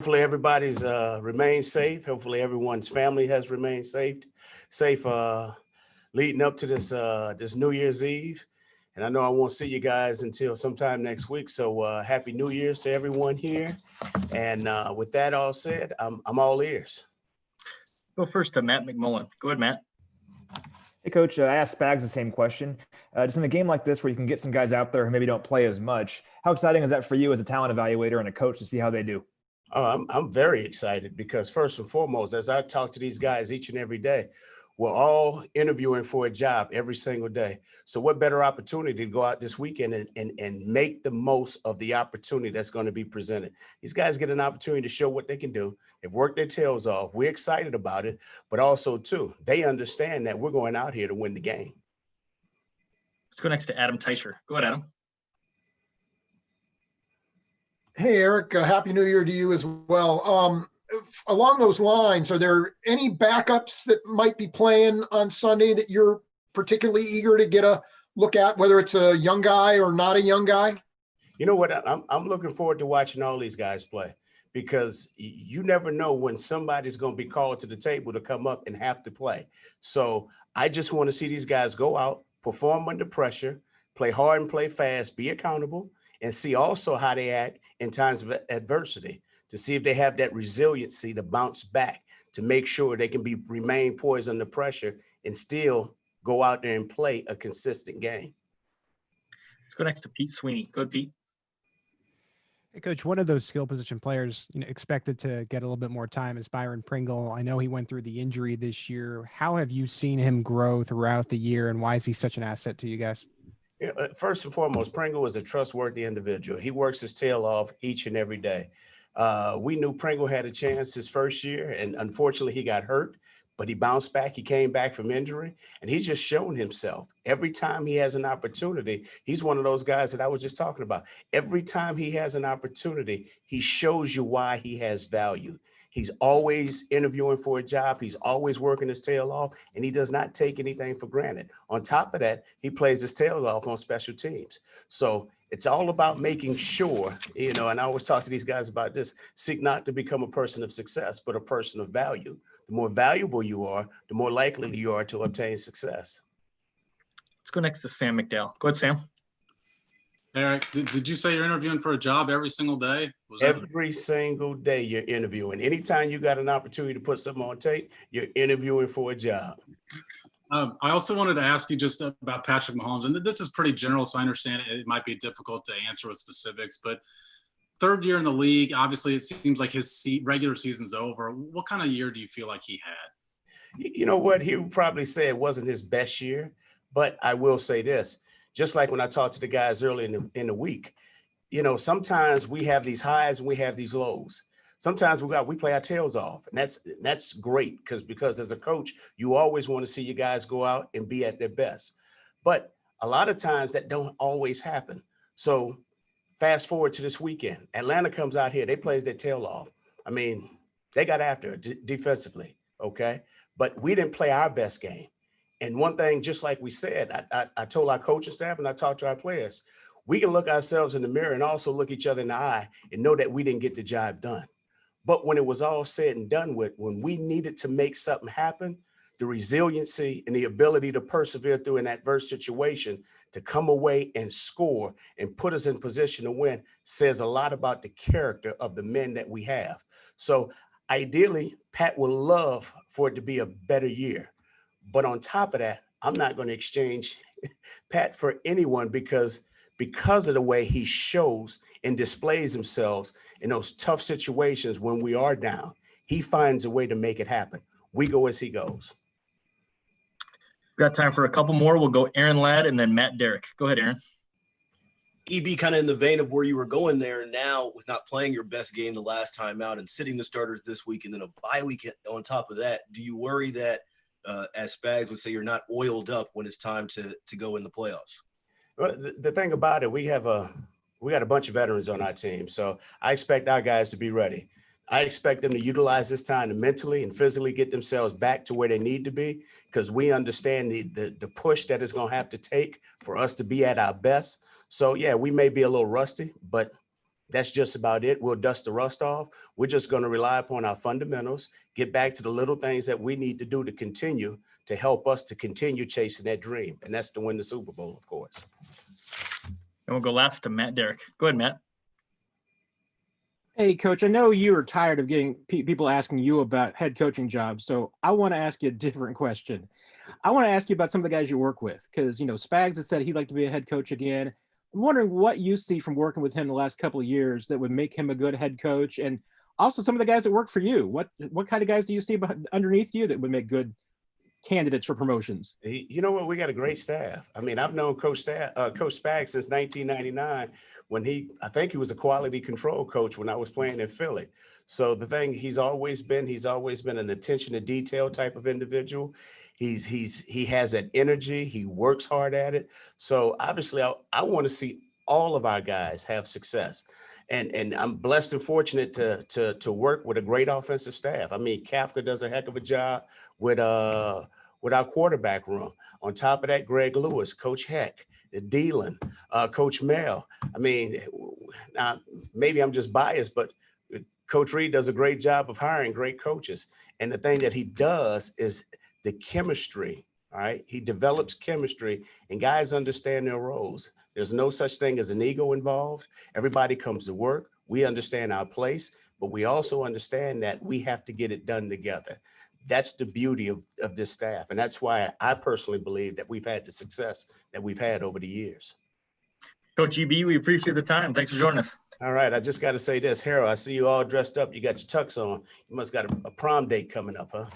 Hopefully everybody's remained safe. Hopefully everyone's family has remained safe leading up to this New Year's Eve. And I know I won't see you guys until sometime next week. So happy New Year's to everyone here. And with that all said, I'm all ears. Go first to Matt McMullen. Go ahead, Matt. Hey, Coach, I asked Spags the same question. Just in a game like this where you can get some guys out there who maybe don't play as much, how exciting is that for you as a talent evaluator and a coach to see how they do? I'm very excited because first and foremost, as I talk to these guys each and every day, we're all interviewing for a job every single day. So what better opportunity to go out this weekend and make the most of the opportunity that's going to be presented. These guys get an opportunity to show what they can do. They've worked their tails off. We're excited about it, but also too, they understand that we're going out here to win the game. Let's go next to Adam Teicher. Go ahead, Adam. Hey, Eric, Happy New Year to you as well. Along those lines, are there any backups that might be playing on Sunday that you're particularly eager to get a look at, whether it's a young guy or not a young guy? You know what? I'm looking forward to watching all these guys play because you never know when somebody's going to be called to the table to come up and have to play. So I just want to see these guys go out, perform under pressure, play hard and play fast, be accountable, and see also how they act in times of adversity to see if they have that resiliency to bounce back, to make sure they can remain poised under pressure and still go out there and play a consistent game. Let's go next to Pete Sweeney. Go ahead, Pete. Hey, Coach, one of those skill position players expected to get a little bit more time is Byron Pringle. I know he went through the injury this year. How have you seen him grow throughout the year, and why is he such an asset to you guys? First and foremost, Pringle is a trustworthy individual. He works his tail off each and every day. We knew Pringle had a chance his first year, and unfortunately he got hurt, but he bounced back. He came back from injury, and he's just shown himself. Every time he has an opportunity, he's one of those guys that I was just talking about. Every time he has an opportunity, he shows you why he has value. He's always interviewing for a job. He's always working his tail off, and he does not take anything for granted. On top of that, he plays his tail off on special teams. So it's all about making sure, and I always talk to these guys about this, seek not to become a person of success, but a person of value. The more valuable you are, the more likely you are to obtain success. Let's go next to Sam McDowell. Go ahead, Sam. Eric, did you say you're interviewing for a job every single day? Every single day you're interviewing. Anytime you got an opportunity to put something on tape, you're interviewing for a job. I also wanted to ask you just about Patrick Mahomes, and this is pretty general, so I understand it might be difficult to answer with specifics, but third year in the league, obviously it seems like his regular season's over. What kind of year do you feel like he had? You know what? He would probably say it wasn't his best year, but I will say this. Just like when I talked to the guys early in the week, sometimes we have these highs and we have these lows. Sometimes we play our tails off, and that's great because as a coach, you always want to see your guys go out and be at their best. But a lot of times that don't always happen. So fast forward to this weekend, Atlanta comes out here, they plays their tail off. I mean, they got after it defensively, okay? But we didn't play our best game. And one thing, just like we said, I told our coaching staff and I talked to our players, we can look ourselves in the mirror and also look each other in the eye and know that we didn't get the job done. But when it was all said and done with, when we needed to make something happen, the resiliency and the ability to persevere through an adverse situation, to come away and score and put us in position to win says a lot about the character of the men that we have. So ideally, Pat would love for it to be a better year. But on top of that, I'm not going to exchange Pat for anyone because of the way he shows and displays himself in those tough situations when we are down. He finds a way to make it happen. We go as he goes. We've got time for a couple more. We'll go Aaron Ladd and then Matt Derrick. Go ahead, Aaron. EB, kind of in the vein of where you were going there now with not playing your best game the last time out and sitting the starters this week and then a bye week on top of that, do you worry that, as Spags would say, you're not oiled up when it's time to go in the playoffs? Well, the thing about it, we got a bunch of veterans on our team, so I expect our guys to be ready. I expect them to utilize this time to mentally and physically get themselves back to where they need to be because we understand the push that it's going to have to take for us to be at our best. So, yeah, we may be a little rusty, but That's just about it. We'll dust the rust off. We're just going to rely upon our fundamentals, get back to the little things that we need to do to continue to help us to continue chasing that dream. And that's to win the Super Bowl, of course. And we'll go last to Matt Derrick. Go ahead, Matt. Hey, Coach, I know you are tired of getting people asking you about head coaching jobs, so I want to ask you a different question. I want to ask you about some of the guys you work with, because, Spags has said he'd like to be a head coach again. I'm wondering what you see from working with him the last couple of years that would make him a good head coach, and also some of the guys that work for you. What kind of guys do you see underneath you that would make good candidates for promotions? You know what? We got a great staff. I mean, I've known Coach Spags since 1999 when I think he was a quality control coach when I was playing in Philly. So the thing he's always been an attention to detail type of individual. He has that energy. He works hard at it. So obviously I want to see all of our guys have success. And I'm blessed and fortunate to work with a great offensive staff. I mean, Kafka does a heck of a job with our quarterback room. On top of that, Greg Lewis, Coach Heck, Dealin, Coach Mel. I mean, now maybe I'm just biased, but Coach Reed does a great job of hiring great coaches. And the thing that he does is the chemistry. All right. He develops chemistry and guys understand their roles. There's no such thing as an ego involved. Everybody comes to work. We understand our place, but we also understand that we have to get it done together. That's the beauty of this staff. And that's why I personally believe that we've had the success that we've had over the years. Coach EB, we appreciate the time. Thanks for joining us. All right. I just got to say this, Harold, I see you all dressed up. You got your tux on. You must got a prom date coming up, huh?